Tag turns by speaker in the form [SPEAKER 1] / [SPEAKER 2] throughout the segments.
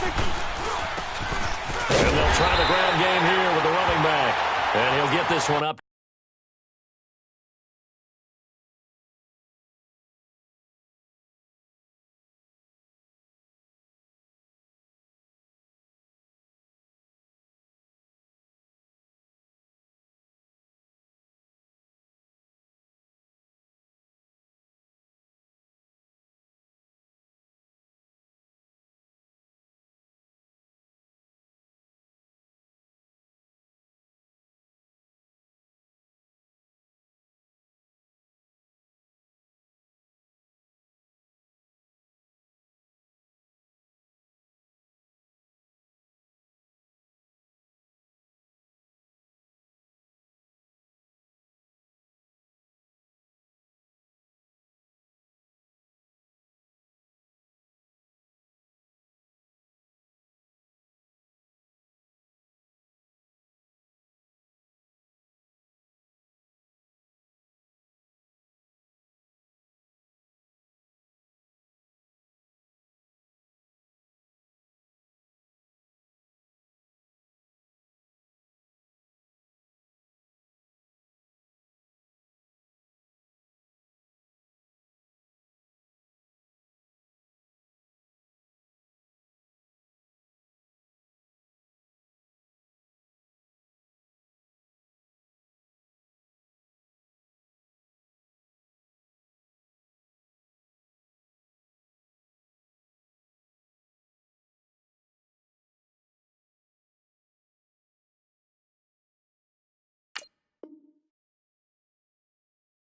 [SPEAKER 1] And they'll try the ground game here with the running back. And he'll get this one up.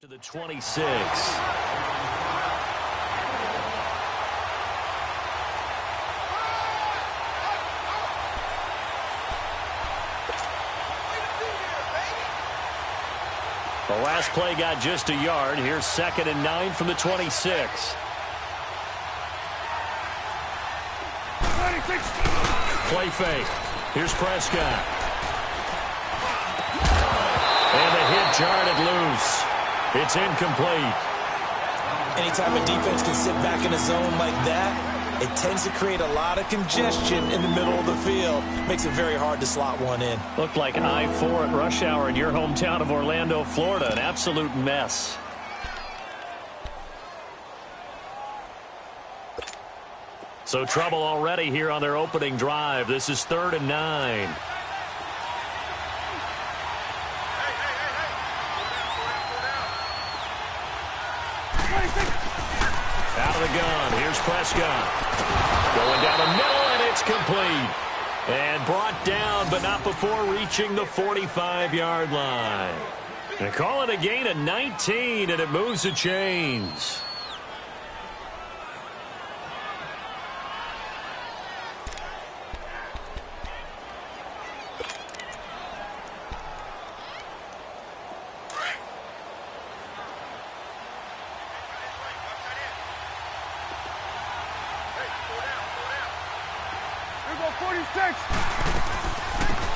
[SPEAKER 1] To the 26. The last play got just a yard. Here's 2nd and 9 from the 26. Play fake. Here's Prescott. And the hit jarred it loose. It's incomplete.
[SPEAKER 2] Anytime a defense can sit back in a zone like that, it tends to create a lot of congestion in the middle of the field. Makes it very hard to slot one in.
[SPEAKER 1] Looked like I-4 at rush hour in your hometown of Orlando, Florida. An absolute mess. So trouble already here on their opening drive. This is 3rd and 9. Out of the gun. Here's Prescott. Going down the middle, and it's complete. And brought down, but not before reaching the 45-yard line. And call it a gain of 19, and it moves the chains.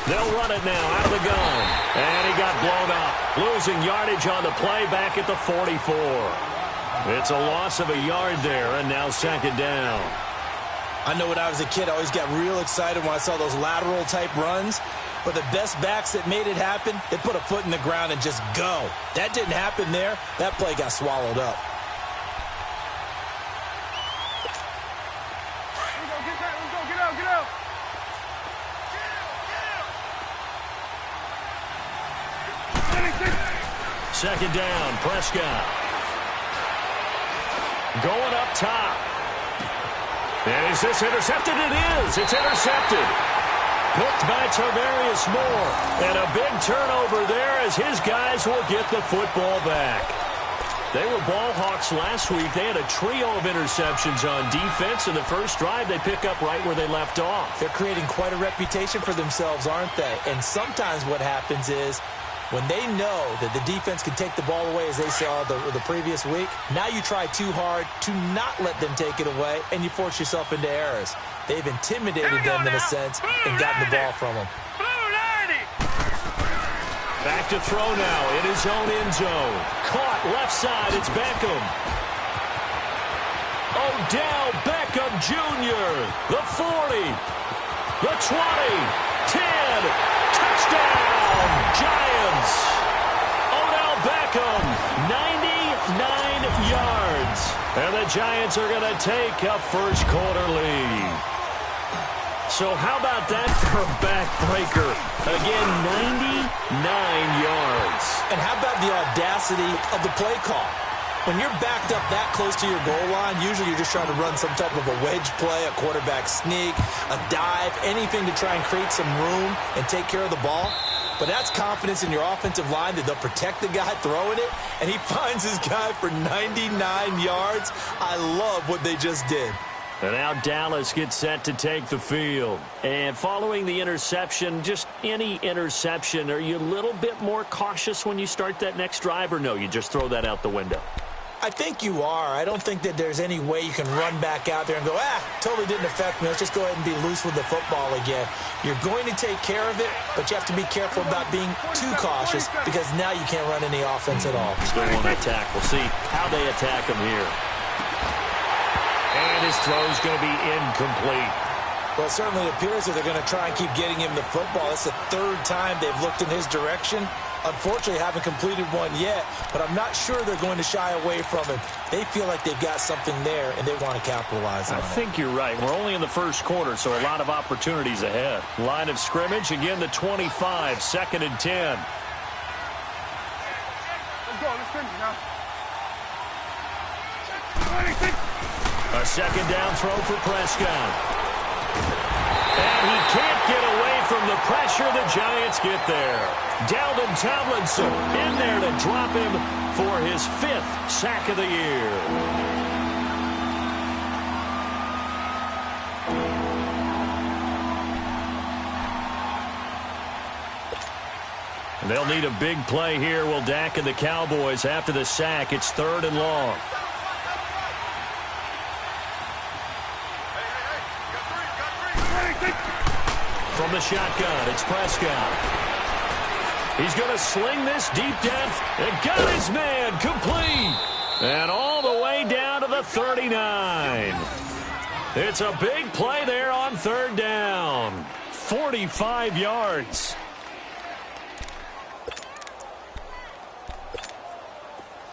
[SPEAKER 1] They'll run it now out of the gun. And he got blown up. Losing yardage on the play back at the 44. It's a loss of a yard there, and now 2nd down.
[SPEAKER 2] I know when I was a kid, I always got real excited when I saw those lateral-type runs. But the best backs that made it happen, they put a foot in the ground and just go. That didn't happen there. That play got swallowed up.
[SPEAKER 1] Second down, Prescott. Going up top. And is this intercepted? It is. It's intercepted. Picked by Tarvarius Moore. And a big turnover there as his guys will get the football back. They were ball hawks last week. They had a trio of interceptions on defense. In the first drive, they pick up right where they left off.
[SPEAKER 2] They're creating quite a reputation for themselves, aren't they? And sometimes what happens is, when they know that the defense can take the ball away, as they saw the previous week, now you try too hard to not let them take it away, and you force yourself into errors. They've intimidated them in a sense and gotten the ball from them.
[SPEAKER 1] Back to throw now in his own end zone. Caught left side. It's Beckham. Odell Beckham Jr. The 40. The 20, 10, touchdown, Giants. Odell Beckham, 99 yards. And the Giants are going to take a first quarter lead. So how about that for a backbreaker? Again, 99 yards.
[SPEAKER 2] And how about the audacity of the play call? When you're backed up that close to your goal line, usually you're just trying to run some type of a wedge play, a quarterback sneak, a dive, anything to try and create some room and take care of the ball. But that's confidence in your offensive line that they'll protect the guy throwing it, and he finds his guy for 99 yards. I love what they just did.
[SPEAKER 1] And now Dallas gets set to take the field. And following the interception, just any interception, are you a little bit more cautious when you start that next drive, or no, you just throw that out the window?
[SPEAKER 2] I think you are. I don't think that there's any way you can run back out there and go, totally didn't affect me. Let's just go ahead and be loose with the football again. You're going to take care of it, but you have to be careful about being too cautious because now you can't run any offense at all.
[SPEAKER 1] Still want to attack. We'll see how they attack him here. And his throw's going to be incomplete.
[SPEAKER 2] Well, it certainly appears that they're going to try and keep getting him the football. It's the third time they've looked in his direction. Unfortunately, haven't completed one yet, but I'm not sure they're going to shy away from him. They feel like they've got something there, and they want to capitalize on it.
[SPEAKER 1] I think you're right. We're only in the first quarter, so a lot of opportunities ahead. Line of scrimmage, again, the 25, 2nd and 10.
[SPEAKER 3] Let's go. Let's finish now.
[SPEAKER 1] A second down throw for Prescott. And he can't get away from the pressure. The Giants get there. Dalvin Tomlinson in there to drop him for his 5th sack of the year. And they'll need a big play here, will Dak and the Cowboys after the sack. It's 3rd and long. From the shotgun, it's Prescott. He's going to sling this deep down and got his man complete. And all the way down to the 39. It's a big play there on 3rd down. 45 yards.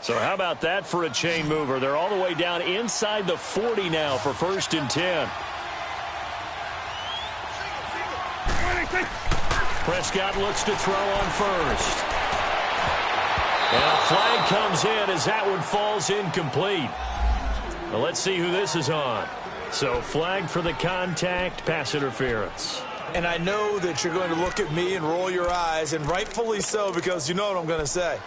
[SPEAKER 1] So how about that for a chain mover? They're all the way down inside the 40 now for 1st and 10. Prescott looks to throw on first. And a flag comes in as that one falls incomplete. Well, let's see who this is on. So flag for the contact, pass interference.
[SPEAKER 2] And I know that you're going to look at me and roll your eyes, and rightfully so, because you know what I'm going to say.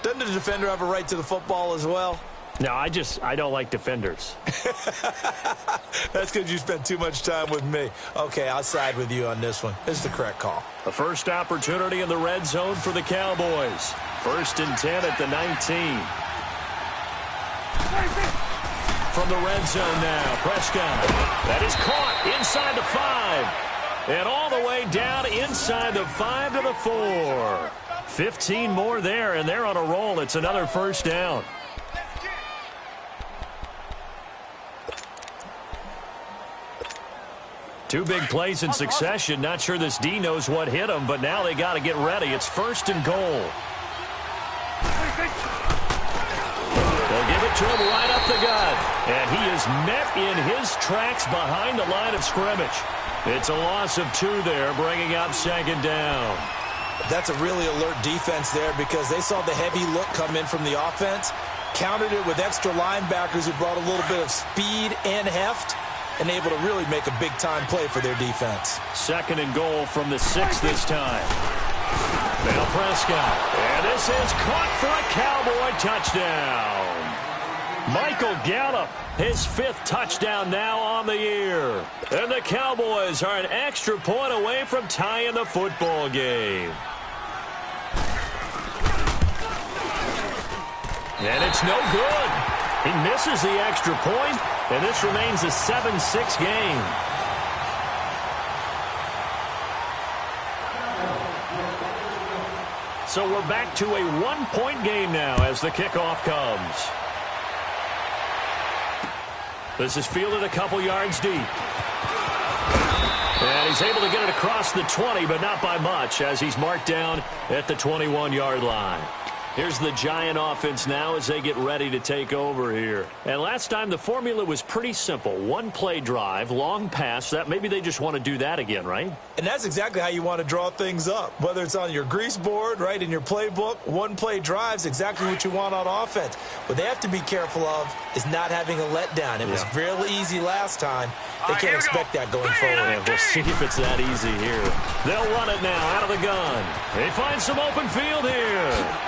[SPEAKER 2] Doesn't the defender have a right to the football as well?
[SPEAKER 1] No, I don't like defenders.
[SPEAKER 2] That's because you spent too much time with me. Okay, I'll side with you on this one. This is the correct call.
[SPEAKER 1] The first opportunity in the red zone for the Cowboys. 1st and 10 at the 19. From the red zone now, Prescott. That is caught inside the 5. And all the way down inside the 5 to the 4. 15 more there, and they're on a roll. It's another 1st down. Two big plays in succession. Not sure this D knows what hit him, but now they got to get ready. It's 1st and goal. They'll give it to him right up the gut. And he is met in his tracks behind the line of scrimmage. It's a loss of 2 there, bringing up 2nd down.
[SPEAKER 2] That's a really alert defense there because they saw the heavy look come in from the offense, countered it with extra linebackers who brought a little bit of speed and heft, and able to really make a big-time play for their defense.
[SPEAKER 1] 2nd and goal from the 6 this time. Now Prescott. And this is caught for a Cowboy touchdown. Michael Gallup, his 5th touchdown now on the year. And the Cowboys are an extra point away from tying the football game. And it's no good. He misses the extra point, and this remains a 7-6 game. So we're back to a 1-point game now as the kickoff comes. This is fielded a couple yards deep. And he's able to get it across the 20, but not by much, as he's marked down at the 21-yard line. Here's the Giant offense now as they get ready to take over here. And last time the formula was pretty simple. One-play drive, long pass. That maybe they just want to do that again, right?
[SPEAKER 2] And that's exactly how you want to draw things up. Whether it's on your grease board, right, in your playbook, one-play drive is exactly what you want on offense. What they have to be careful of is not having a letdown. It was real easy last time. They can't expect that going forward.
[SPEAKER 1] Yeah, we'll see if it's that easy here. They'll run it now out of the gun. They find some open field here.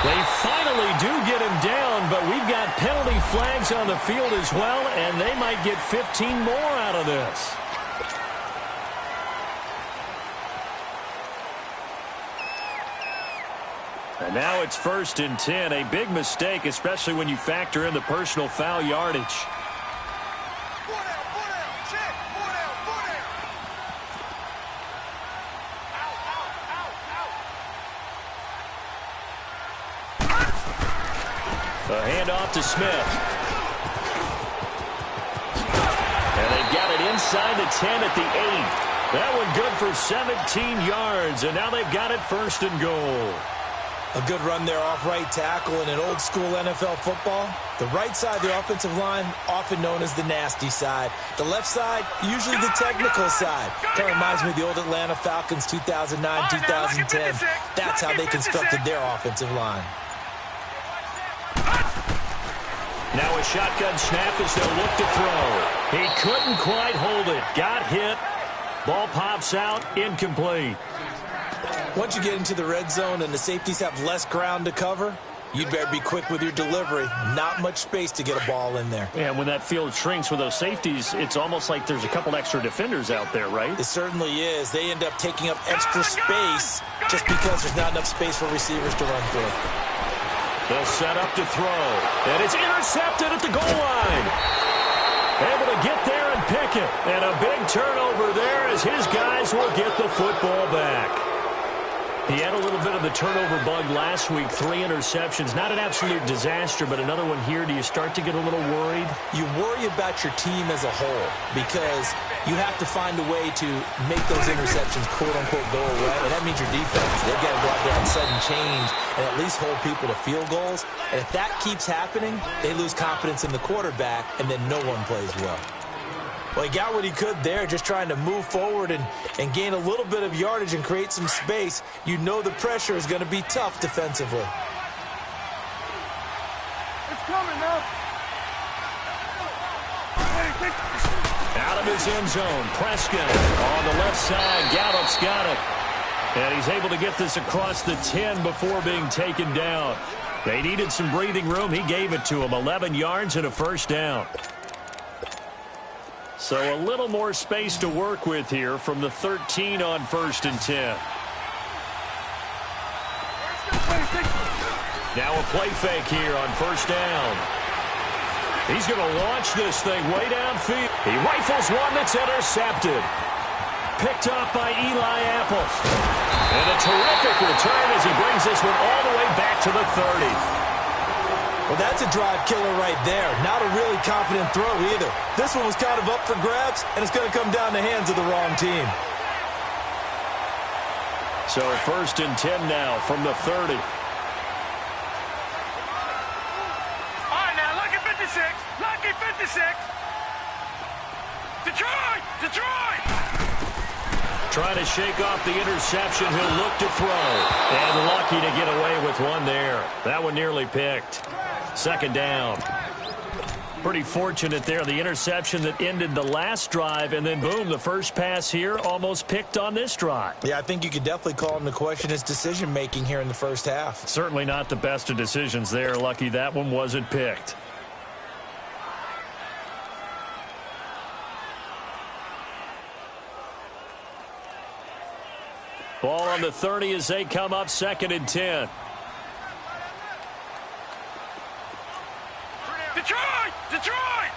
[SPEAKER 1] They finally do get him down, but we've got penalty flags on the field as well, and they might get 15 more out of this. And now it's 1st and 10. A big mistake, especially when you factor in the personal foul yardage. A handoff to Smith. And they've got it inside the 10 at the 8. That one good for 17 yards, and now they've got it 1st and goal.
[SPEAKER 2] A good run there off right tackle in an old-school NFL football. The right side of the offensive line, often known as the nasty side. The left side, usually the technical side. Kind of reminds me of the old Atlanta Falcons 2009, 2010. That's how they constructed their offensive line.
[SPEAKER 1] Now a shotgun snap as they'll look to throw. He couldn't quite hold it. Got hit. Ball pops out. Incomplete.
[SPEAKER 2] Once you get into the red zone and the safeties have less ground to cover, you'd better be quick with your delivery. Not much space to get a ball in there.
[SPEAKER 1] Yeah, when that field shrinks with those safeties, it's almost like there's a couple extra defenders out there, right?
[SPEAKER 2] It certainly is. They end up taking up extra space just because there's not enough space for receivers to run through.
[SPEAKER 1] They'll set up to throw. And it's intercepted at the goal line. Able to get there and pick it. And a big turnover there as his guys will get the football back. He had a little bit of the turnover bug last week. 3 interceptions. Not an absolute disaster, but another one here. Do you start to get a little worried?
[SPEAKER 2] You worry about your team as a whole because you have to find a way to make those interceptions, quote-unquote, go away. And that means your defense. They've got to go out there and sudden change and at least hold people to field goals. And if that keeps happening, they lose confidence in the quarterback, and then no one plays well. Well, he got what he could there, just trying to move forward and gain a little bit of yardage and create some space. You know the pressure is going to be tough defensively.
[SPEAKER 3] It's coming now.
[SPEAKER 1] Out of his end zone, Prescott on the left side. Gallup's got it. And he's able to get this across the 10 before being taken down. They needed some breathing room. He gave it to him. 11 yards and a 1st down. So a little more space to work with here from the 13 on 1st and 10. Now a play fake here on 1st down. He's going to launch this thing way downfield. He rifles one that's intercepted. Picked off by Eli Apple. And a terrific return as he brings this one all the way back to the 30.
[SPEAKER 2] Well, that's a drive killer right there. Not a really confident throw either. This one was kind of up for grabs, and it's going to come down the hands of the wrong team.
[SPEAKER 1] So 1st and 10 now from the 30.
[SPEAKER 3] All right, now, lucky 56. Lucky 56. Detroit! Detroit!
[SPEAKER 1] Trying to shake off the interception. He'll look to throw. And lucky to get away with one there. That one nearly picked. 2nd down. Pretty fortunate there. The interception that ended the last drive, and then, boom, the first pass here almost picked on this drive.
[SPEAKER 2] Yeah, I think you could definitely call him to question his decision-making here in the first half.
[SPEAKER 1] Certainly not the best of decisions there. Lucky that one wasn't picked. Ball on the 30 as they come up 2nd and 10.
[SPEAKER 3] Detroit! Detroit!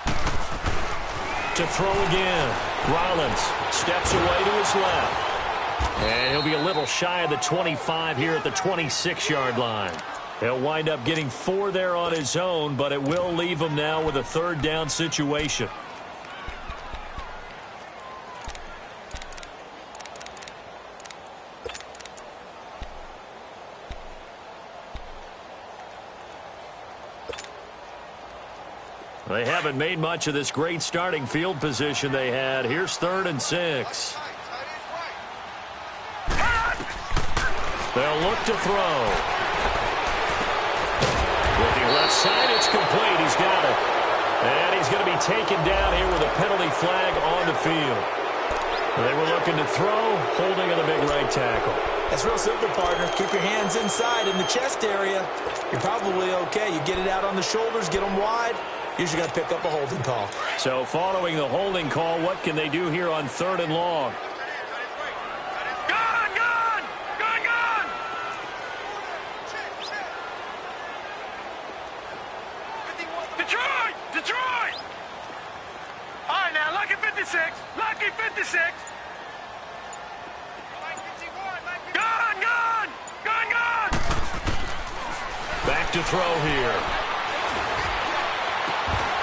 [SPEAKER 1] To throw again. Rollins steps away to his left. And he'll be a little shy of the 25 here at the 26-yard line. He'll wind up getting 4 there on his own, but it will leave him now with a 3rd down situation. They haven't made much of this great starting field position they had. Here's 3rd and 6. They'll look to throw. Looking left side, it's complete. He's got it. And he's going to be taken down here with a penalty flag on the field. They were looking to throw, holding on the big right tackle.
[SPEAKER 2] That's real simple, partner. Keep your hands inside in the chest area. You're probably okay. You get it out on the shoulders, get them wide. Usually going to pick up a holding call.
[SPEAKER 1] So following the holding call, what can they do here on 3rd and long?
[SPEAKER 3] Detroit! All right, now, lucky 56. Lucky 56. Gun!
[SPEAKER 1] Back to throw here.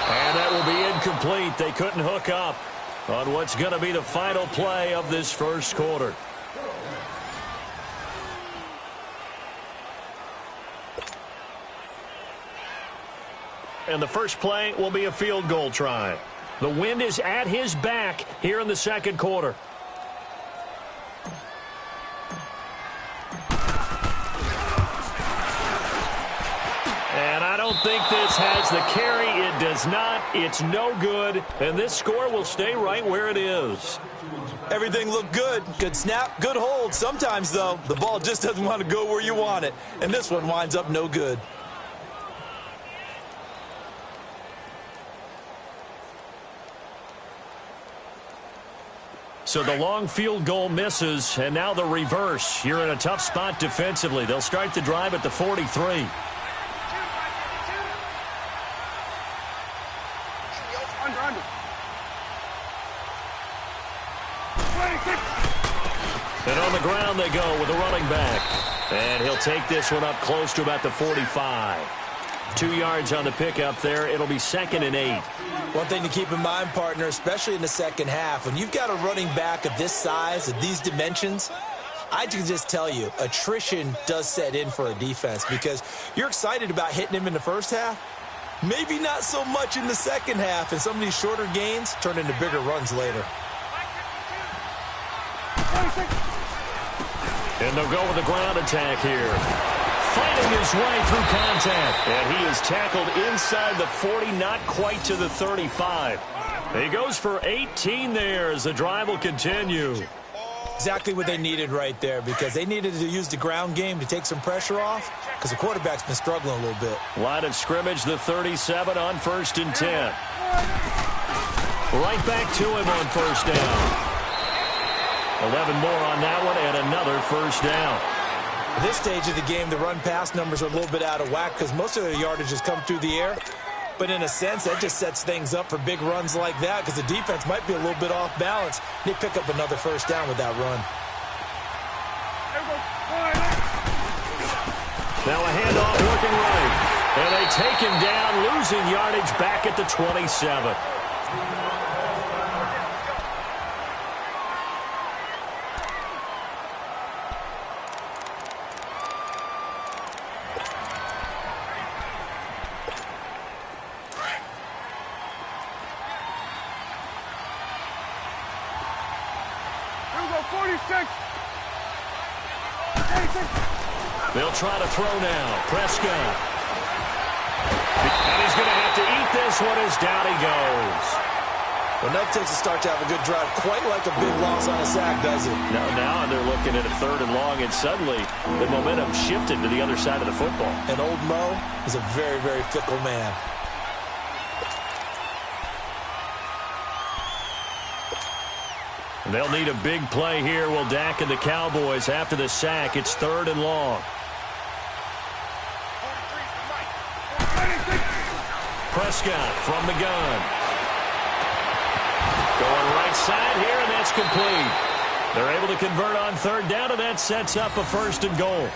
[SPEAKER 1] And that will be incomplete. They couldn't hook up on what's going to be the final play of this first quarter. And the first play will be a field goal try. The wind is at his back here in the second quarter. And I don't think this has the carry. It does not. It's no good. And this score will stay right where it is.
[SPEAKER 2] Everything looked good. Good snap, good hold. Sometimes, though, the ball just doesn't want to go where you want it. And this one winds up no good.
[SPEAKER 1] So the long field goal misses, and now the reverse. You're in a tough spot defensively. They'll start the drive at the 43. And on the ground they go with a running back. And he'll take this one up close to about the 45. 2 yards on the pickup there. It'll be 2nd and 8.
[SPEAKER 2] One thing to keep in mind, partner, especially in the second half, when you've got a running back of this size, of these dimensions, I can just tell you, attrition does set in for a defense because you're excited about hitting him in the first half. Maybe not so much in the second half, and some of these shorter gains turn into bigger runs later.
[SPEAKER 1] And they'll go with the ground attack here. Fighting his way through contact. And he is tackled inside the 40, not quite to the 35. He goes for 18 there as the drive will continue.
[SPEAKER 2] Exactly what they needed right there because they needed to use the ground game to take some pressure off because the quarterback's been struggling a little bit.
[SPEAKER 1] Line of scrimmage, the 37 on 1st and 10. Right back to him on 1st down. 11 more on that one and another 1st down.
[SPEAKER 2] At this stage of the game, the run-pass numbers are a little bit out of whack because most of their yardage has come through the air. But in a sense, that just sets things up for big runs like that because the defense might be a little bit off balance. They pick up another 1st down with that run.
[SPEAKER 1] Now a handoff working right. And they take him down, losing yardage back at the 27. They'll try to throw now. Prescott. And he's going to have to eat this one as down he goes.
[SPEAKER 2] Well, that takes a start to have a good drive. Quite like a big loss on a sack, does it?
[SPEAKER 1] Now they're looking at a 3rd and long, and suddenly the momentum shifted to the other side of the football.
[SPEAKER 2] And old Mo is a very, very fickle man.
[SPEAKER 1] They'll need a big play here. Will Dak and the Cowboys after the sack. It's 3rd and long. Prescott from the gun. Going right side here, and that's complete. They're able to convert on 3rd down, and that sets up a 1st and goal.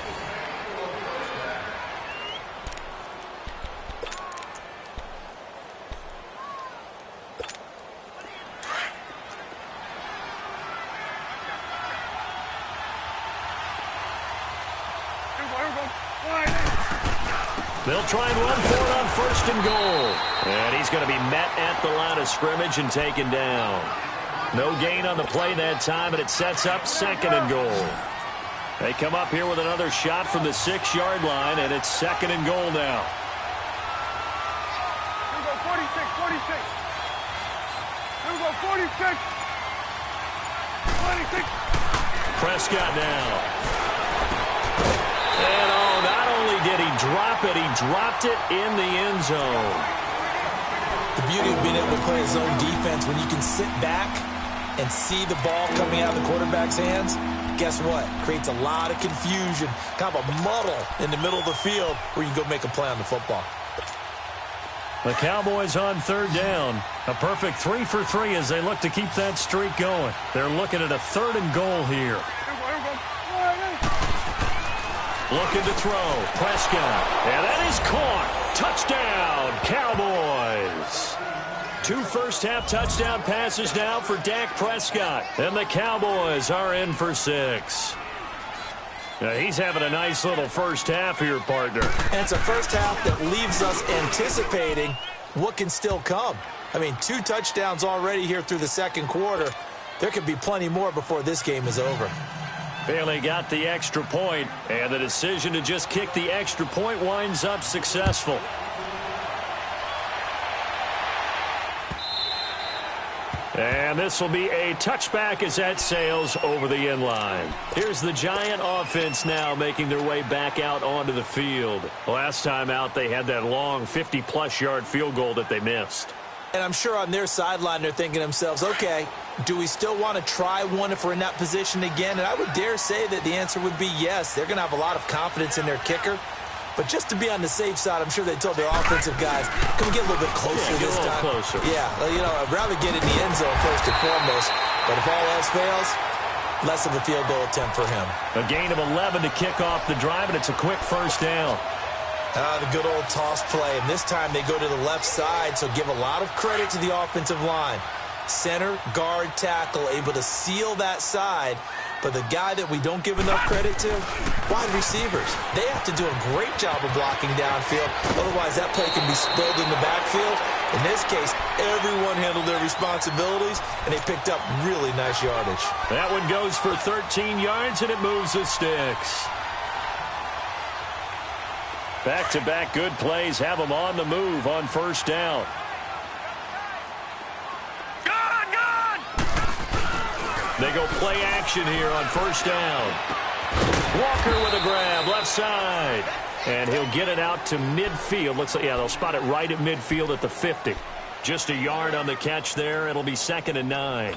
[SPEAKER 1] They'll try and run for it on first and goal. And he's going to be met at the line of scrimmage and taken down. No gain on the play that time, and it sets up second and goal. They come up here with another shot from the 6-yard line, and it's second and goal now.
[SPEAKER 3] Here we go, 46, 46. Here we go, 46. 26.
[SPEAKER 1] Prescott now. And not only did he drop it, he dropped it in the end zone.
[SPEAKER 2] The beauty of being able to play a zone defense when you can sit back and see the ball coming out of the quarterback's hands, guess what? Creates a lot of confusion, kind of a muddle in the middle of the field where you can go make a play on the football.
[SPEAKER 1] The Cowboys on third down. A perfect 3 for 3 as they look to keep that streak going. They're looking at a third and goal here. Looking to throw. Prescott. And that is caught. Touchdown, Cowboys. 2 first-half touchdown passes now for Dak Prescott. And the Cowboys are in for 6. Now, he's having a nice little first half here, partner.
[SPEAKER 2] And it's a first half that leaves us anticipating what can still come. I mean, 2 touchdowns already here through the second quarter. There could be plenty more before this game is over.
[SPEAKER 1] Bailey got the extra point, and the decision to just kick the extra point winds up successful. And this will be a touchback as that sails over the end line. Here's the Giant offense now making their way back out onto the field. Last time out, they had that long 50-plus yard field goal that they missed.
[SPEAKER 2] And I'm sure on their sideline they're thinking to themselves, okay, do we still want to try one if we're in that position again? And I would dare say that the answer would be yes. They're going to have a lot of confidence in their kicker. But just to be on the safe side, I'm sure they told their offensive guys, can we get a little bit closer this time?
[SPEAKER 1] Closer.
[SPEAKER 2] Yeah, you know, I'd rather get in the end zone first and foremost. But if all else fails, less of a field goal attempt for him.
[SPEAKER 1] A gain of 11 to kick off the drive, and it's a quick first down.
[SPEAKER 2] The good old toss play. And this time they go to the left side, so give a lot of credit to the offensive line. Center, guard, tackle, able to seal that side. But the guy that we don't give enough credit to, wide receivers. They have to do a great job of blocking downfield. Otherwise, that play can be spilled in the backfield. In this case, everyone handled their responsibilities, and they picked up really nice yardage.
[SPEAKER 1] That one goes for 13 yards, and it moves the sticks. Back-to-back good plays have them on the move on first down. They go play action here on first down. Walker with a grab, left side. And he'll get it out to midfield. Looks like, yeah, they'll spot it right at midfield at the 50. Just a yard on the catch there. It'll be 2nd and 9.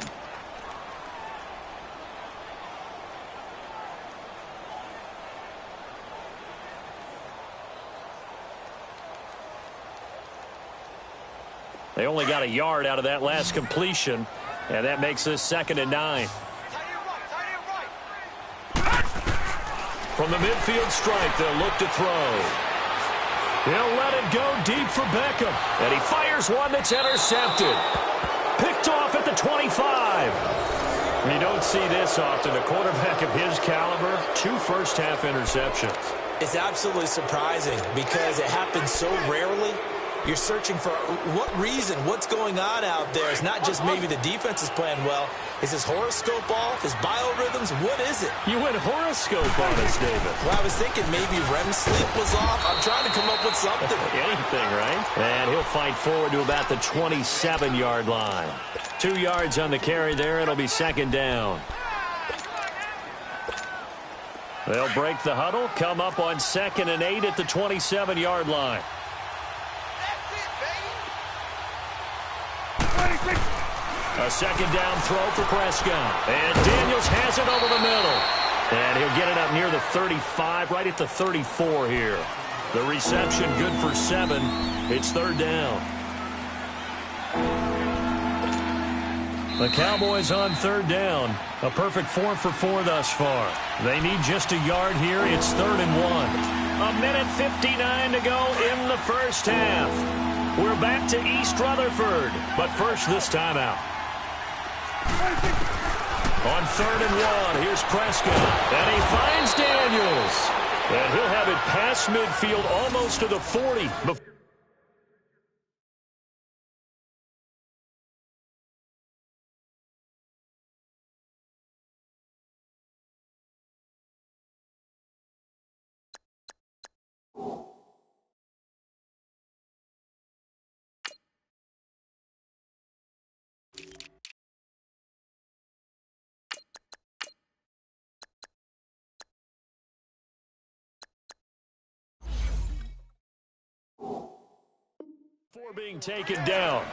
[SPEAKER 1] They only got a yard out of that last completion. And that makes this 2nd and 9. From the midfield strike, they'll look to throw. He'll let it go deep for Beckham. And he fires one that's intercepted. Picked off at the 25. You don't see this often. A quarterback of his caliber, 2 first-half interceptions.
[SPEAKER 2] It's absolutely surprising because it happens so rarely. You're searching for what reason, what's going on out there. It's not just maybe the defense is playing well. Is his horoscope off? His biorhythms? What is it?
[SPEAKER 1] You went horoscope on us, David.
[SPEAKER 2] Well, I was thinking maybe REM sleep was off. I'm trying to come up with something.
[SPEAKER 1] Anything, right? And he'll fight forward to about the 27-yard line. 2 yards on the carry there. It'll be 2nd down. They'll break the huddle, come up on 2nd and 8 at the 27-yard line. A 2nd down throw for Prescott. And Daniels has it over the middle. And he'll get it up near the 35, right at the 34 here. The reception good for 7. It's 3rd down. The Cowboys on 3rd down. A perfect 4 for 4 thus far. They need just a yard here. It's 3rd and 1. 1:59 to go in the first half. We're back to East Rutherford. But first, this timeout. On 3rd and 1, here's Prescott. And he finds Daniels. And he'll have it past midfield almost to the 40. Before being taken down.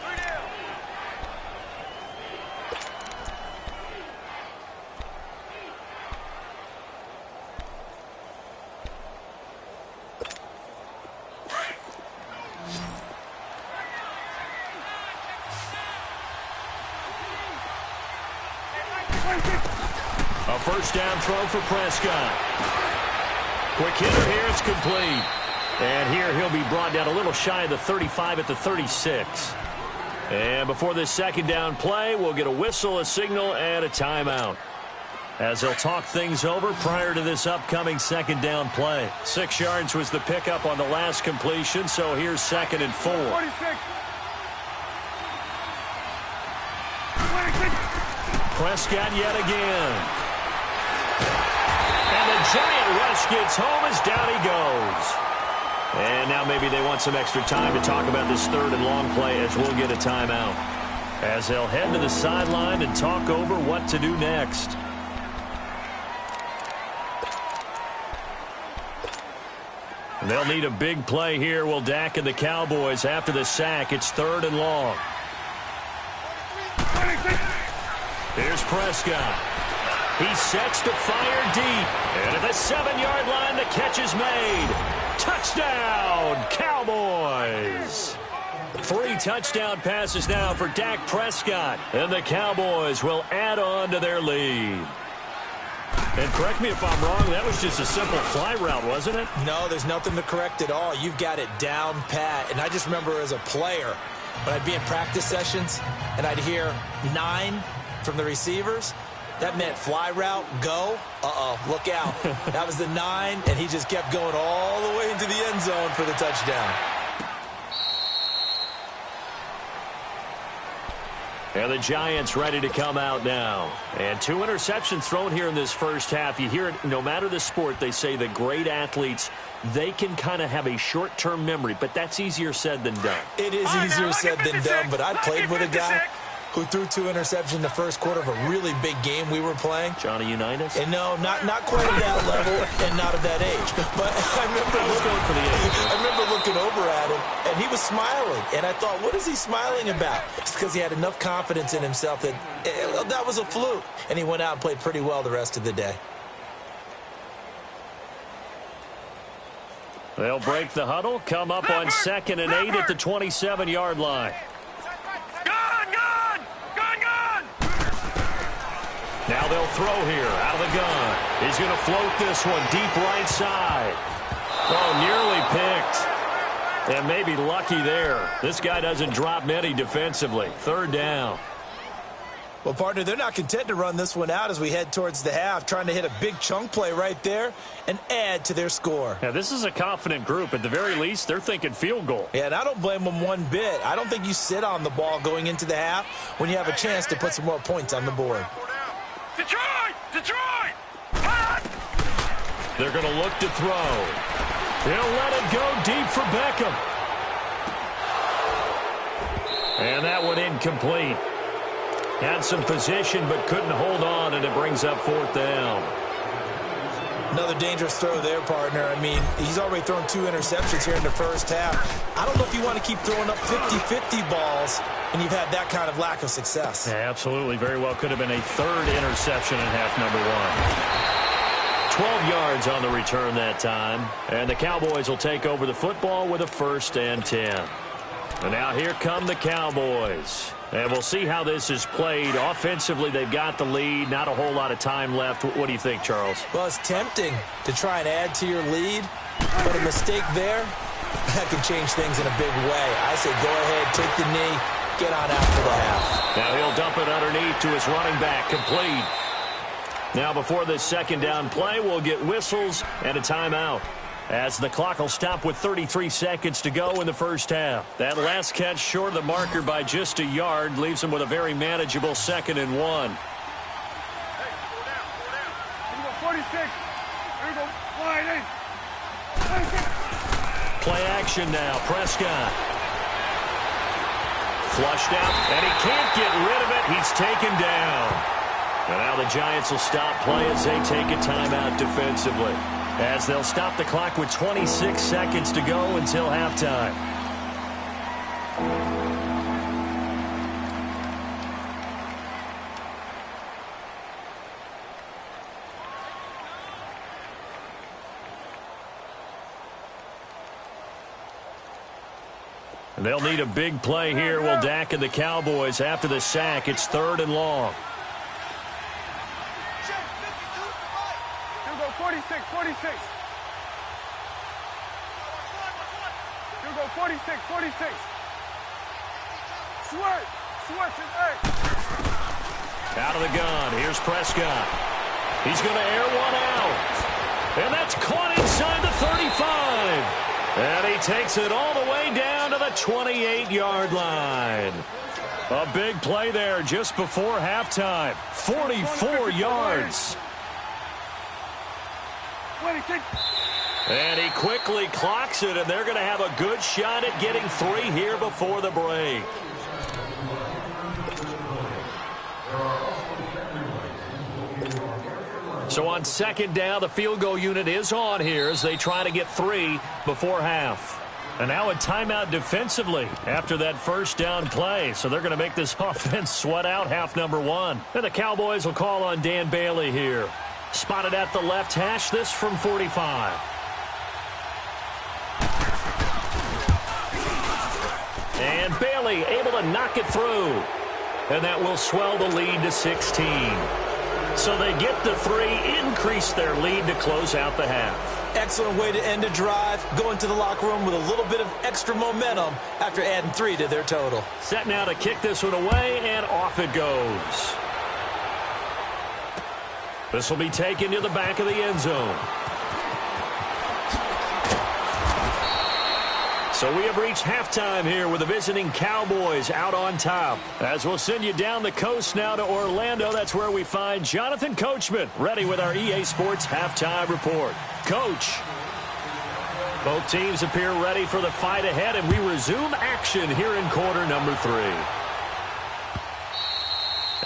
[SPEAKER 1] A first down throw for Prescott. Quick hitter here, it's complete. And here he'll be brought down a little shy of the 35 at the 36. And before this second down play, we'll get a whistle, a signal, and a timeout, as they'll talk things over prior to this upcoming second down play. 6 yards was the pickup on the last completion, so here's 2nd and 4.
[SPEAKER 3] 46.
[SPEAKER 1] Prescott yet again. And the giant rush gets home as down he goes. And now maybe they want some extra time to talk about this 3rd and long play, as we'll get a timeout, as they'll head to the sideline and talk over what to do next. They'll need a big play here, will Dak and the Cowboys, after the sack. It's 3rd and long. Here's Prescott. He sets to fire deep. And at the 7-yard line, the catch is made. Touchdown, Cowboys. 3 touchdown passes now for Dak Prescott. And the Cowboys will add on to their lead. And correct me if I'm wrong, that was just a simple fly route, wasn't it?
[SPEAKER 2] No, there's nothing to correct at all. You've got it down pat. And I just remember as a player, when I'd be in practice sessions and I'd hear 9 from the receivers, that meant fly route, go. Look out. That was the 9, and he just kept going all the way into the end zone for the touchdown.
[SPEAKER 1] And the Giants ready to come out now. And 2 interceptions thrown here in this first half. You hear it, no matter the sport, they say the great athletes, they can kind of have a short-term memory, but that's easier said than done.
[SPEAKER 2] It is easier said than done, but I played with a guy who threw 2 interceptions in the first quarter of a really big game we were playing.
[SPEAKER 1] Johnny Unitas?
[SPEAKER 2] And no, not quite at that level and not at that age. But I remember looking over at him, and he was smiling. And I thought, what is he smiling about? It's because he had enough confidence in himself that that was a fluke. And he went out and played pretty well the rest of the day.
[SPEAKER 1] They'll break the huddle, come up on 2nd and 8 at the 27-yard line. Now they'll throw here out of the gun. He's going to float this one deep right side. Oh, nearly picked. And maybe lucky there. This guy doesn't drop many defensively. 3rd down.
[SPEAKER 2] Well, partner, they're not content to run this one out as we head towards the half, trying to hit a big chunk play right there and add to their score.
[SPEAKER 1] Now, this is a confident group. At the very least, they're thinking field goal.
[SPEAKER 2] Yeah, and I don't blame them one bit. I don't think you sit on the ball going into the half when you have a chance to put some more points on the board.
[SPEAKER 3] Detroit! Detroit!
[SPEAKER 1] They're going to look to throw. He'll let it go deep for Beckham. And that one incomplete. Had some position but couldn't hold on, and it brings up 4th down.
[SPEAKER 2] Another dangerous throw there, partner. I mean, he's already thrown 2 interceptions here in the first half. I don't know if you want to keep throwing up 50-50 balls when you've had that kind of lack of success.
[SPEAKER 1] Yeah, absolutely. Very well could have been a 3rd interception in half number 1. 12 yards on the return that time. And the Cowboys will take over the football with a 1st and 10. And now here come the Cowboys. And we'll see how this is played. Offensively, they've got the lead. Not a whole lot of time left. What do you think, Charles?
[SPEAKER 2] Well, it's tempting to try and add to your lead, but a mistake there, that can change things in a big way. I say go ahead, take the knee, get on out for the half.
[SPEAKER 1] Now he'll dump it underneath to his running back, complete. Now before this second down play, we'll get whistles and a timeout, as the clock will stop with 33 seconds to go in the first half. That last catch short of the marker by just a yard leaves them with a very manageable 2nd and 1.
[SPEAKER 3] Hey, go down. 46. There you go. Wide in.
[SPEAKER 1] Play action now. Prescott. Flushed out, and he can't get rid of it. He's taken down. And now the Giants will stop play as they take a timeout defensively, as they'll stop the clock with 26 seconds to go until halftime. They'll need a big play here. Will Dak and the Cowboys after the sack. It's 3rd and long.
[SPEAKER 3] Here go 46, 46. Here go 46, 46. Switch, hey.
[SPEAKER 1] Out of the gun. Here's Prescott. He's going to air one out. And that's caught inside the 35. And he takes it all the way down to the 28-yard line. A big play there just before halftime. 44 yards. And he quickly clocks it, and they're going to have a good shot at getting 3 here before the break. So on 2nd down, the field goal unit is on here as they try to get 3 before half. And now a timeout defensively after that 1st down play. So they're going to make this offense sweat out half number 1. And the Cowboys will call on Dan Bailey here. Spotted at the left hash, this from 45. And Bailey able to knock it through. And that will swell the lead to 16. So they get the 3, increase their lead to close out the half.
[SPEAKER 2] Excellent way to end a drive. Go into the locker room with a little bit of extra momentum after adding 3 to their total.
[SPEAKER 1] Set now to kick this one away, and off it goes. This will be taken to the back of the end zone. So we have reached halftime here with the visiting Cowboys out on top. As we'll send you down the coast now to Orlando, that's where we find Jonathan Coachman ready with our EA Sports halftime report. Coach, both teams appear ready for the fight ahead, and we resume action here in quarter number 3.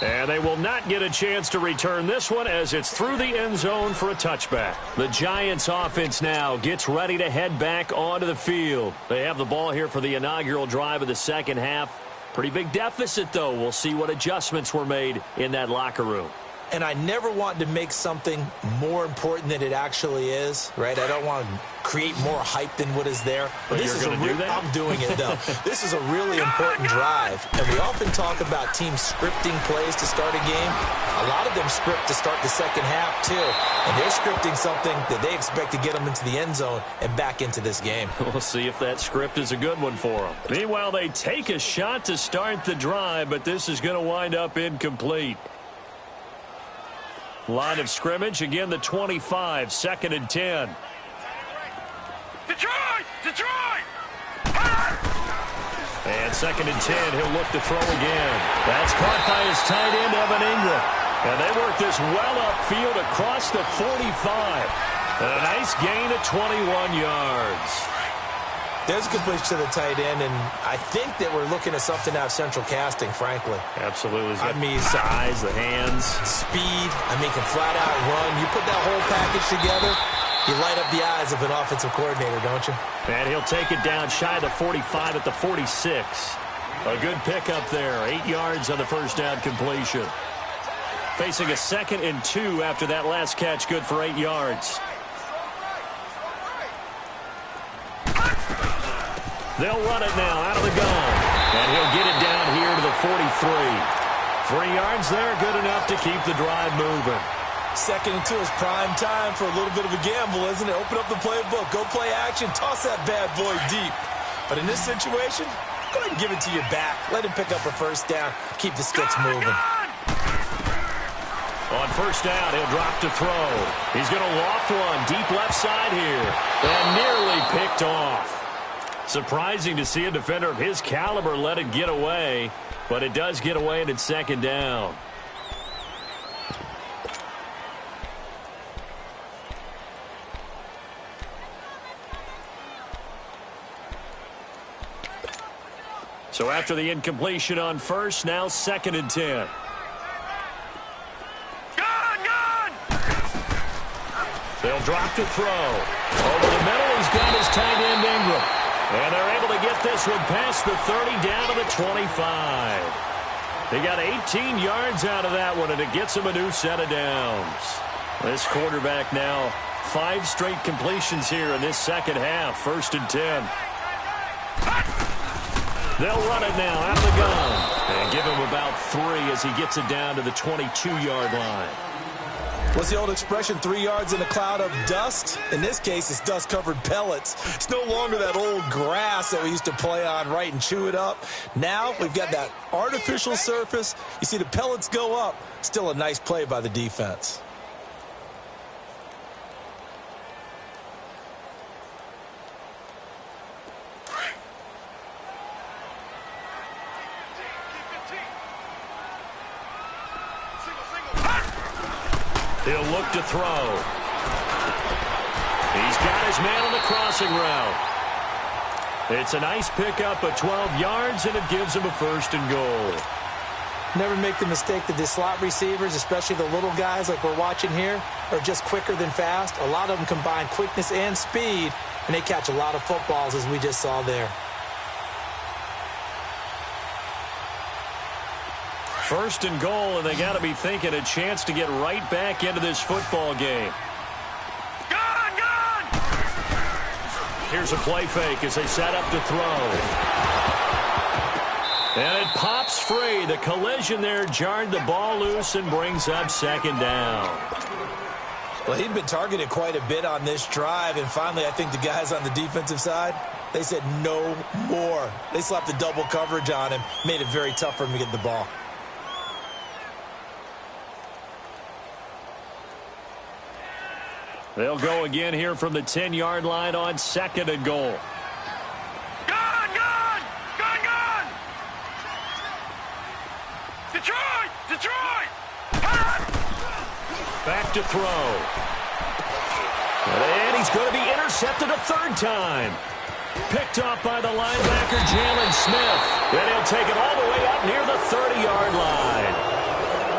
[SPEAKER 1] And they will not get a chance to return this one as it's through the end zone for a touchback. The Giants offense now gets ready to head back onto the field. They have the ball here for the inaugural drive of the 2nd half. Pretty big deficit, though. We'll see what adjustments were made in that locker room.
[SPEAKER 2] And I never want to make something more important than it actually is, right? I don't want to create more hype than what is there.
[SPEAKER 1] But
[SPEAKER 2] this is
[SPEAKER 1] do that?
[SPEAKER 2] I'm doing it, though. This is a really important drive. And we often talk about teams scripting plays to start a game. A lot of them script to start the 2nd half, too. And they're scripting something that they expect to get them into the end zone and back into this game.
[SPEAKER 1] We'll see if that script is a good one for them. Meanwhile, they take a shot to start the drive, but this is going to wind up incomplete. Line of scrimmage, again the 25, 2nd and 10.
[SPEAKER 3] Detroit! Detroit!
[SPEAKER 1] And 2nd and 10, he'll look to throw again. That's caught by his tight end, Evan Ingram. And they work this well upfield across the 45. And a nice gain of 21 yards.
[SPEAKER 2] There's a completion to the tight end, and I think that we're looking at something out of central casting, frankly.
[SPEAKER 1] Absolutely.
[SPEAKER 2] I mean,
[SPEAKER 1] size, the hands.
[SPEAKER 2] Speed. I mean, can flat out run. You put that whole package together, you light up the eyes of an offensive coordinator, don't you?
[SPEAKER 1] And he'll take it down shy of the 45 at the 46. A good pickup there. 8 yards on the 1st down completion. Facing a 2nd and 2 after that last catch, good for 8 yards. They'll run it now out of the gun. And he'll get it down here to the 43. 3 yards there, good enough to keep the drive moving.
[SPEAKER 2] 2nd and 2 is prime time for a little bit of a gamble, isn't it? Open up the playbook, go play action, toss that bad boy deep. But in this situation, go ahead and give it to your back. Let him pick up a 1st down, keep the sticks moving.
[SPEAKER 1] On 1st down, he'll drop to throw. He's going to loft one deep left side here. And nearly picked off. Surprising to see a defender of his caliber let it get away, but it does get away and it's 2nd down. So after the incompletion on 1st, now 2nd and 10. They'll drop to throw. Over the middle, he's got his tight end Ingram. And they're able to get this one past the 30 down to the 25. They got 18 yards out of that one, and it gets them a new set of downs. This quarterback now 5 straight completions here in this 2nd half. 1st and 10. They'll run it now out of the gun. And give him about 3 as he gets it down to the 22-yard line.
[SPEAKER 2] What's the old expression, 3 yards in a cloud of dust? In this case, it's dust-covered pellets. It's no longer that old grass that we used to play on, right, and chew it up. Now we've got that artificial surface. You see the pellets go up. Still a nice play by the defense.
[SPEAKER 1] He'll look to throw. He's got his man on the crossing route. It's a nice pickup of 12 yards, and it gives him a 1st and goal.
[SPEAKER 2] Never make the mistake that the slot receivers, especially the little guys like we're watching here, are just quicker than fast. A lot of them combine quickness and speed, and they catch a lot of footballs, as we just saw there.
[SPEAKER 1] 1st and goal, and they got to be thinking a chance to get right back into this football game.
[SPEAKER 3] Gun!
[SPEAKER 1] Here's a play fake as they set up to throw. And it pops free. The collision there jarred the ball loose and brings up 2nd down.
[SPEAKER 2] Well, he'd been targeted quite a bit on this drive, and finally I think the guys on the defensive side, they said no more. They slapped the double coverage on him, made it very tough for him to get the ball.
[SPEAKER 1] They'll go again here from the 10-yard line on 2nd and goal.
[SPEAKER 3] Gun! Detroit!
[SPEAKER 1] Back to throw. And he's going to be intercepted a 3rd time. Picked off by the linebacker, Jalen Smith. And he'll take it all the way up near the 30-yard line.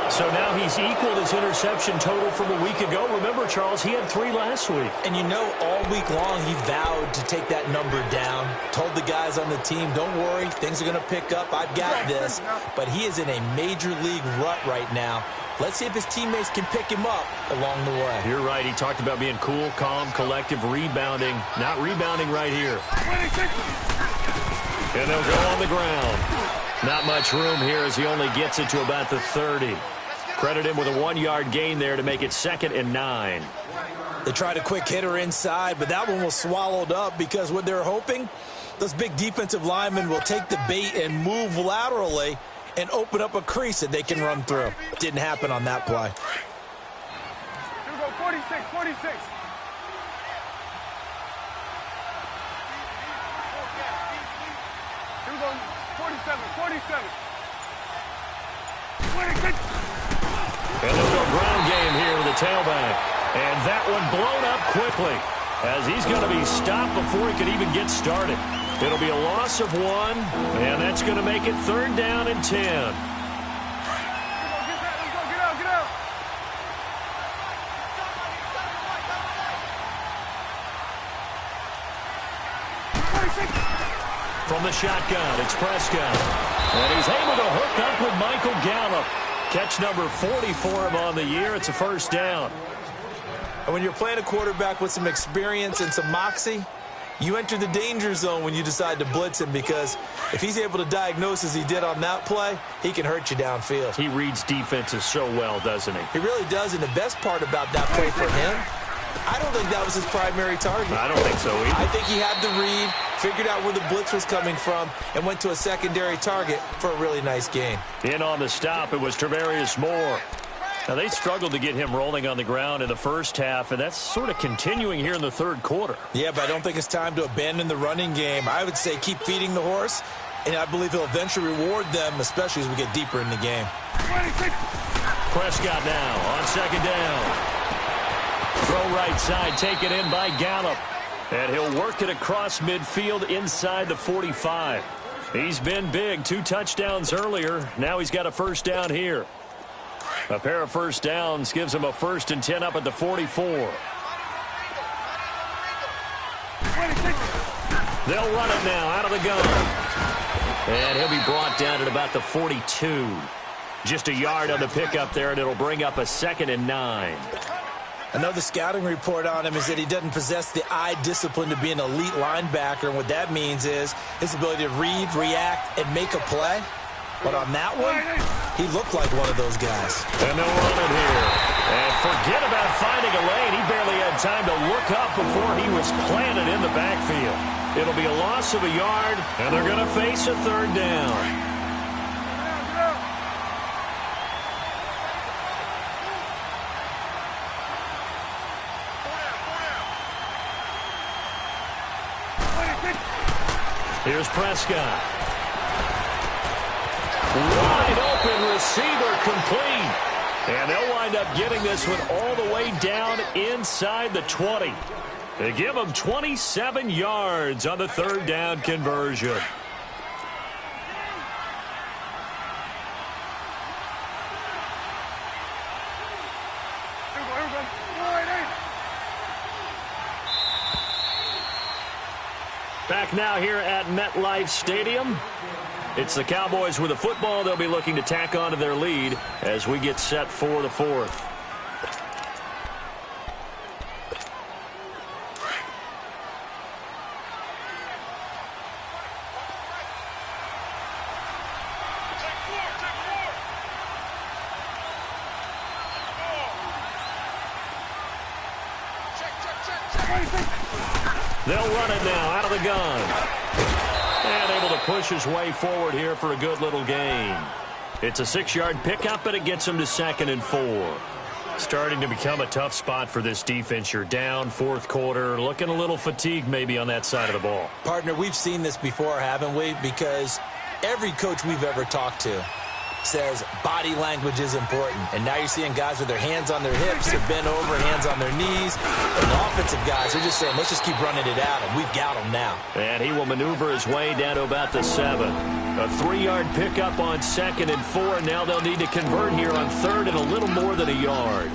[SPEAKER 1] So now he's equaled his interception total from a week ago. Remember, Charles, he had 3 last week.
[SPEAKER 2] And you know, all week long he vowed to take that number down. Told the guys on the team, don't worry, things are going to pick up. I've got this. But he is in a major league rut right now. Let's see if his teammates can pick him up along the way.
[SPEAKER 1] You're right. He talked about being cool, calm, collective, rebounding. Not rebounding right here.
[SPEAKER 3] 26.
[SPEAKER 1] And they'll go on the ground. Not much room here as he only gets it to about the 30. Credit him with a 1-yard gain there to make it 2nd and 9.
[SPEAKER 2] They tried a quick hitter inside, but that one was swallowed up because what they're hoping, those big defensive linemen will take the bait and move laterally and open up a crease that they can run through. Didn't happen on that play.
[SPEAKER 3] Here we go, 46. Here we go, 47. 26.
[SPEAKER 1] And they'll go ground game here with the tailback. And that one blown up quickly as he's going to be stopped before he could even get started. It'll be a loss of 1, and that's going to make it 3rd down and 10.
[SPEAKER 3] Let's go, get out.
[SPEAKER 1] From the shotgun, it's Prescott. And he's able to hook up with Michael Gallup. Catch number 40 for him on the year. It's a 1st down.
[SPEAKER 2] And when you're playing a quarterback with some experience and some moxie, you enter the danger zone when you decide to blitz him, because if he's able to diagnose as he did on that play, he can hurt you downfield.
[SPEAKER 1] He reads defenses so well, doesn't he?
[SPEAKER 2] He really does, and the best part about that play for him, I don't think that was his primary target.
[SPEAKER 1] I don't think so either.
[SPEAKER 2] I think he had the read, figured out where the blitz was coming from, and went to a secondary target for a really nice gain.
[SPEAKER 1] In on the stop, it was Travarius Moore. Now, they struggled to get him rolling on the ground in the first half, and that's sort of continuing here in the 3rd quarter.
[SPEAKER 2] Yeah, but I don't think it's time to abandon the running game. I would say keep feeding the horse, and I believe he'll eventually reward them, especially as we get deeper in the game.
[SPEAKER 3] 26.
[SPEAKER 1] Prescott now on 2nd down. Throw right side, taken in by Gallup. And he'll work it across midfield inside the 45. He's been big, 2 touchdowns earlier. Now he's got a 1st down here. A pair of 1st downs gives him a 1st and 10 up at the 44.
[SPEAKER 3] 26.
[SPEAKER 1] They'll run it now out of the gun. And he'll be brought down at about the 42. Just a yard on the pickup there, and it'll bring up a 2nd and 9.
[SPEAKER 2] I know the scouting report on him is that he doesn't possess the eye discipline to be an elite linebacker, and what that means is his ability to read, react, and make a play. But on that one, he looked like one of those guys.
[SPEAKER 1] And they'll run it here. And forget about finding a lane. He barely had time to look up before he was planted in the backfield. It'll be a loss of a yard, and they're going to face a third down. Here's Prescott. Wide open receiver complete. And they'll wind up getting this one all the way down inside the 20. They give them 27 yards on the third down conversion. Back now here at MetLife Stadium. It's the Cowboys with the football. They'll be looking to tack on to their lead as we get set for the fourth. They'll run it now out of the gun. And able to push his way forward here for a good little gain. It's a 6-yard pickup, but it gets him to 2nd and 4. Starting to become a tough spot for this defense. You're down, fourth quarter, looking a little fatigued maybe on that side of the ball.
[SPEAKER 2] Partner, we've seen this before, haven't we? Because every coach we've ever talked to says body language is important. And now you're seeing guys with their hands on their hips, they're bent over, hands on their knees. And the offensive guys are just saying, let's just keep running it out, and we've got them now.
[SPEAKER 1] And he will maneuver his way down to about the 7. A 3-yard pickup on 2nd and 4. Now they'll need to convert here on 3rd and a little more than a yard.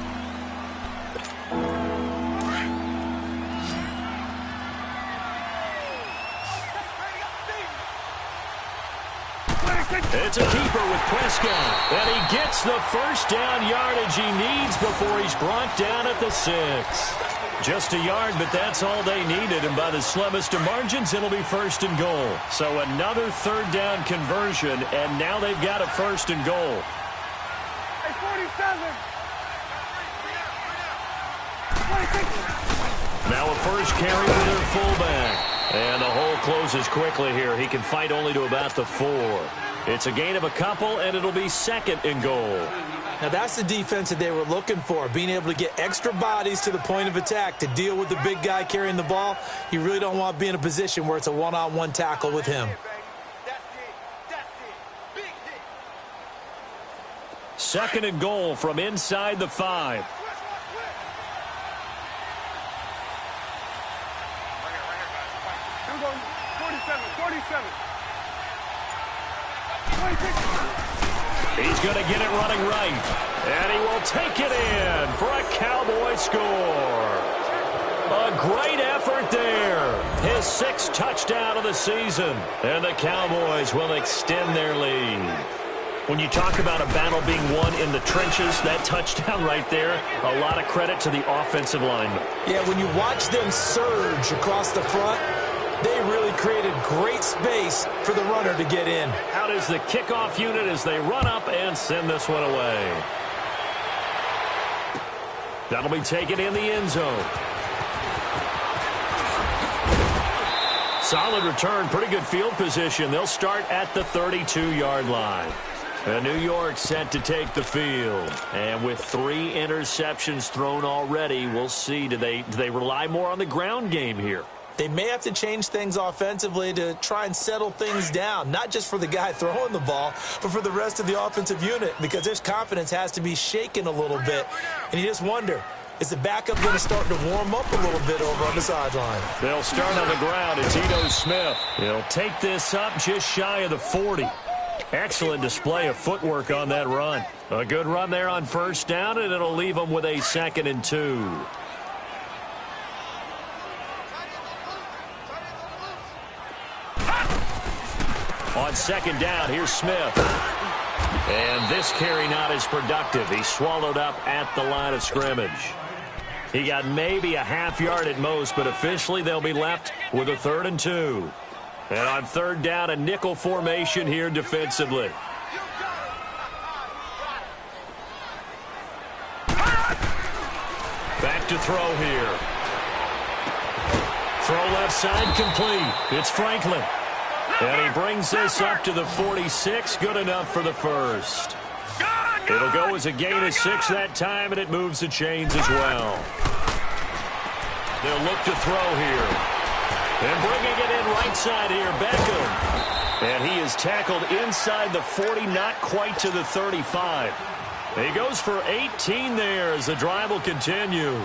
[SPEAKER 1] It's a keeper with Prescott, and he gets the first down yardage he needs before he's brought down at the 6. Just a yard, but that's all they needed, and by the slimmest of margins, it'll be 1st and goal. So another third down conversion, and now they've got a 1st and goal.
[SPEAKER 3] Hey, 47.
[SPEAKER 1] Now a first carry for their fullback. And the hole closes quickly here. He can fight only to about the 4. It's a gain of a couple, and it'll be 2nd and goal.
[SPEAKER 2] Now, that's the defense that they were looking for, being able to get extra bodies to the point of attack to deal with the big guy carrying the ball. You really don't want to be in a position where it's a one-on-one tackle with him.
[SPEAKER 1] 2nd and goal from inside the 5.
[SPEAKER 3] Here we go. 47.
[SPEAKER 1] He's going to get it running right. And he will take it in for a Cowboy score. A great effort there. His 6th touchdown of the season. And the Cowboys will extend their lead. When you talk about a battle being won in the trenches, that touchdown right there, a lot of credit to the offensive linemen.
[SPEAKER 2] Yeah, when you watch them surge across the front, they really created great space for the runner to get in.
[SPEAKER 1] Out is the kickoff unit as they run up and send this one away. That'll be taken in the end zone. Solid return, pretty good field position. They'll start at the 32-yard line. And New York set to take the field. And with 3 interceptions thrown already, we'll see. Do they rely more on the ground game here?
[SPEAKER 2] They may have to change things offensively to try and settle things down, not just for the guy throwing the ball, but for the rest of the offensive unit, because their confidence has to be shaken a little bit. And you just wonder, is the backup going to start to warm up a little bit over on the sideline?
[SPEAKER 1] They'll start on the ground. It's Ito Smith. He'll take this up just shy of the 40. Excellent display of footwork on that run. A good run there on 1st down, and it'll leave them with a 2nd and 2. On 2nd down, here's Smith. And this carry not as productive. He's swallowed up at the line of scrimmage. He got maybe a half yard at most, but officially they'll be left with a 3rd and 2. And on 3rd down, a nickel formation here defensively. Back to throw here. Throw left side complete. It's Franklin. And he brings this up to the 46. Good enough for the first. It'll go as a gain of 6 that time, and it moves the chains as well. They'll look to throw here. And bringing it in right side here, Beckham. And he is tackled inside the 40, not quite to the 35. He goes for 18 there as the drive will continue.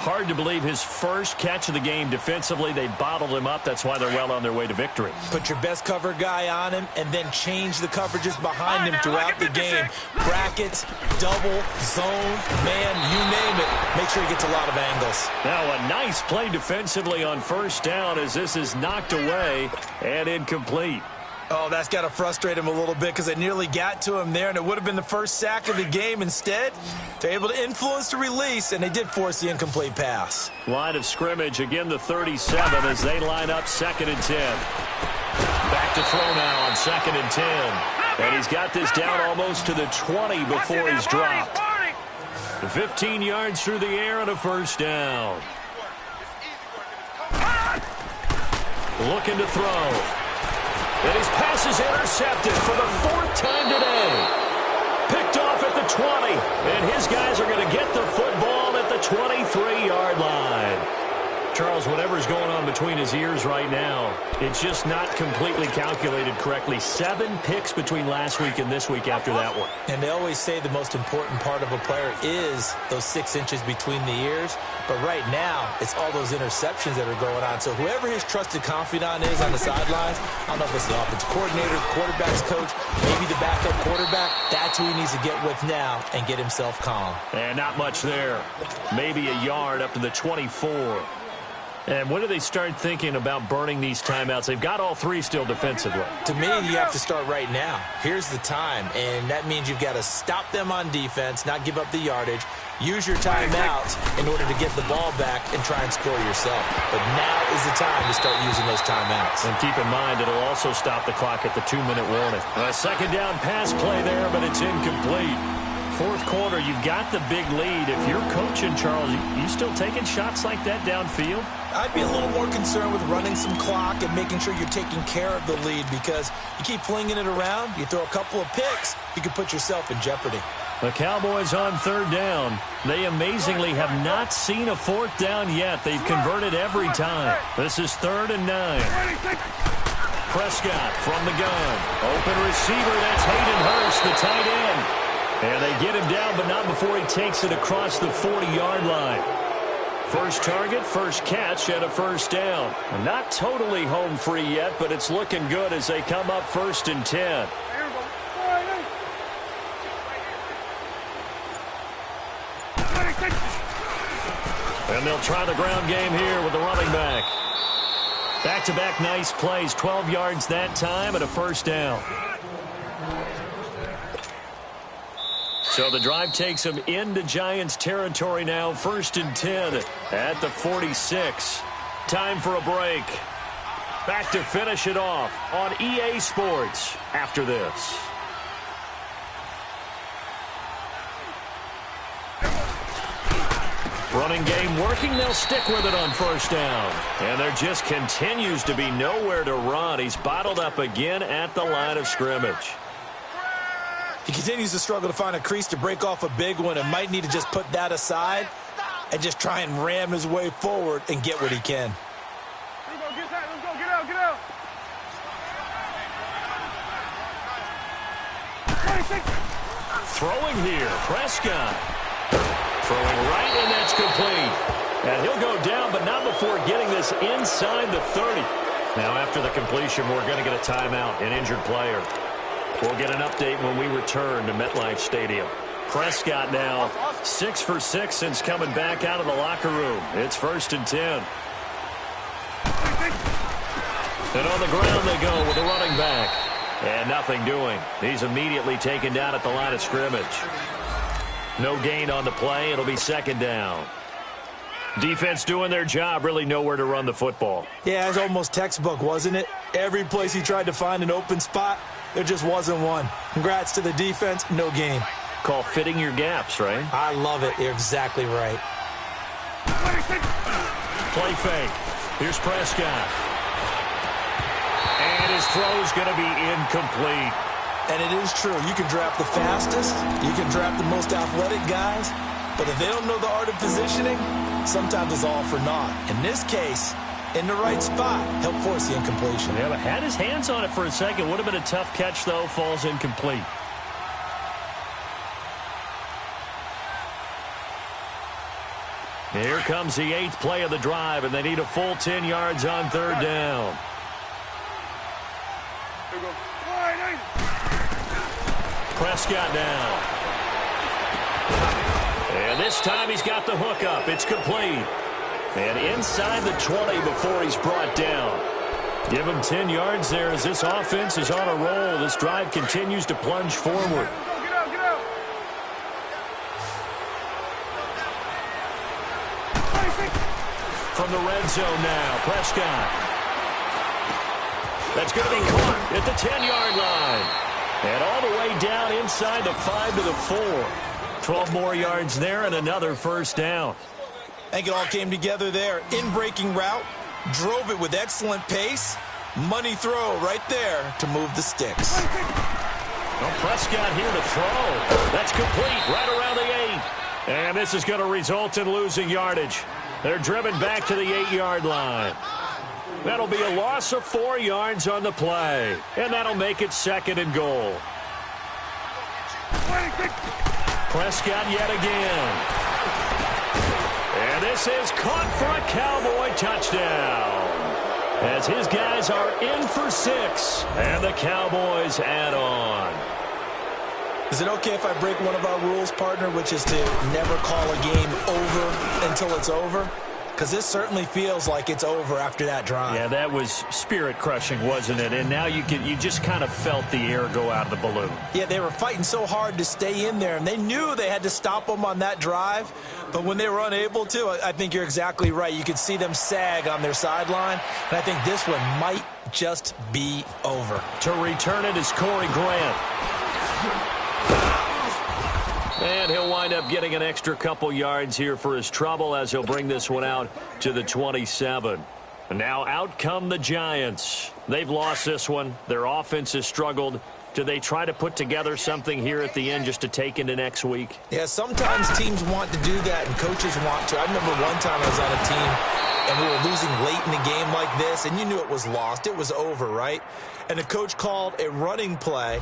[SPEAKER 1] Hard to believe his first catch of the game defensively. They bottled him up. That's why they're well on their way to victory. Put your best cover guy on him and then change the coverages behind him throughout the game. Brackets, double, zone, man, you name it. Make sure he gets a lot of angles. Now a nice play defensively on 1st down as this is knocked away and incomplete. Oh, that's got to frustrate him a little bit because they nearly got to him there, and it would have been the first sack of the game. Instead, they're able to influence the release, and they did force the incomplete pass. Line of scrimmage, again the 37 as they line up 2nd and 10. Back to throw now on 2nd and 10. And he's got this down almost to the 20 before he's dropped. 15 yards through the air and a 1st down. Looking to throw. And his pass is intercepted for the 4th time today. Picked off at the 20. And his guys are going to get the football at the 23-yard line. Charles, whatever's going on between his ears right now, it's just not completely calculated correctly. 7 picks between last week and this week after that one. And they always say the most important part of a player is those 6 inches between the ears. But right now, it's all those interceptions that are going on. So whoever his trusted confidant is on the sidelines, I don't know if it's the offensive coordinator, the quarterback's coach, maybe the backup quarterback, that's who he needs to get with now and get himself calm. And not much there. Maybe a yard up to the 24. And when do they start thinking about burning these timeouts? They've got all 3 still defensively. To me, you have to start right now. Here's the time, and that means you've got to stop them on defense, not give up the yardage, use your timeouts in order to get the ball back and try and score yourself. But now is the time to start using those timeouts. And keep in mind, it'll also stop the clock at the 2-minute warning. A 2nd down pass play there, but it's incomplete. 4th quarter, you've got the big lead. If you're coaching, Charles, you still taking shots like that downfield? I'd be a little more concerned with running some clock and making sure you're taking care of the lead because you keep flinging it around, you throw a couple of picks, you can put yourself in jeopardy. The Cowboys on 3rd down. They amazingly have not seen a 4th down yet. They've converted every time. This is 3rd and 9. Prescott from the gun. Open receiver, that's Hayden Hurst, the tight end. And they get him down, but not before he takes it across the 40-yard line. First target, first catch, and a 1st down. Not totally home free yet, but it's looking good as they come up 1st and 10. And they'll try the ground game here with the running back. Back-to-back nice plays, 12 yards that time, and a 1st down. So the drive takes them into Giants territory now. 1st and 10 at the 46. Time for a break. Back to finish it off on EA Sports after this. Running game working. They'll stick with it on 1st down. And there just continues to be nowhere to run. He's bottled up again at the line of scrimmage. He continues to struggle to find a crease to break off a big one and might need to just put that aside and just try and ram his way forward and get what he can.
[SPEAKER 3] Let's go, get out, get out.
[SPEAKER 1] Throwing here, Prescott. Throwing right, and that's complete. And he'll go down, but not before getting this inside the 30. Now, after the completion, we're going to get a timeout, an injured player. We'll get an update when we return to MetLife Stadium. Prescott now 6 for 6 since coming back out of the locker room. It's 1st and 10. And on the ground they go with the running back. And nothing doing. He's immediately taken down at the line of scrimmage. No gain on the play. It'll be 2nd down. Defense doing their job, really nowhere to run the football.
[SPEAKER 2] Yeah, it's almost textbook, wasn't it? Every place he tried to find an open spot, there just wasn't one. Congrats to the defense, no game.
[SPEAKER 1] Call fitting your gaps, right?
[SPEAKER 2] I love it. You're exactly right.
[SPEAKER 1] Play fake. Here's Prescott. And his throw's going to be incomplete.
[SPEAKER 2] And it is true. You can draft the fastest. You can draft the most athletic guys. But if they don't know the art of positioning, sometimes it's all for naught. In this case, in the right spot, help force the incompletion.
[SPEAKER 1] Yeah, but had his hands on it for a second. Would have been a tough catch, though. Falls incomplete. Here comes the 8th play of the drive, and they need a full 10 yards on 3rd down. Prescott now. And this time he's got the hook up. It's complete. And inside the 20 before he's brought down. Give him 10 yards there as this offense is on a roll. This drive continues to plunge forward. From the red zone now, Prescott. That's going to be caught at the 10-yard line. And all the way down inside the 5 to the 4. 12 more yards there and another first down.
[SPEAKER 2] I think it all came together there. In-breaking route, drove it with excellent pace. Money throw right there to move the sticks.
[SPEAKER 1] Well, Prescott here to throw. That's complete right around the 8. And this is going to result in losing yardage. They're driven back to the 8-yard line. That'll be a loss of 4 yards on the play. And that'll make it 2nd and goal. Prescott yet again. And this is caught for a Cowboy touchdown. As his guys are in for 6. And the Cowboys add on.
[SPEAKER 2] Is it okay if I break one of our rules, partner, which is to never call a game over until it's over? Because this certainly feels like it's over after that drive.
[SPEAKER 1] Yeah, that was spirit-crushing, wasn't it? And now you just kind of felt the air go out of the balloon.
[SPEAKER 2] Yeah, they were fighting so hard to stay in there, and they knew they had to stop them on that drive. But when they were unable to, I think you're exactly right. You could see them sag on their sideline, and I think this one might just be over.
[SPEAKER 1] To return it is Corey Grant. And he'll wind up getting an extra couple yards here for his trouble as he'll bring this one out to the 27. And now out come the Giants. They've lost this one. Their offense has struggled. Do they try to put together something here at the end just to take into next week?
[SPEAKER 2] Yeah, sometimes teams want to do that and coaches want to. I remember one time I was on a team and we were losing late in a game like this, and you knew it was lost. It was over, right? And the coach called a running play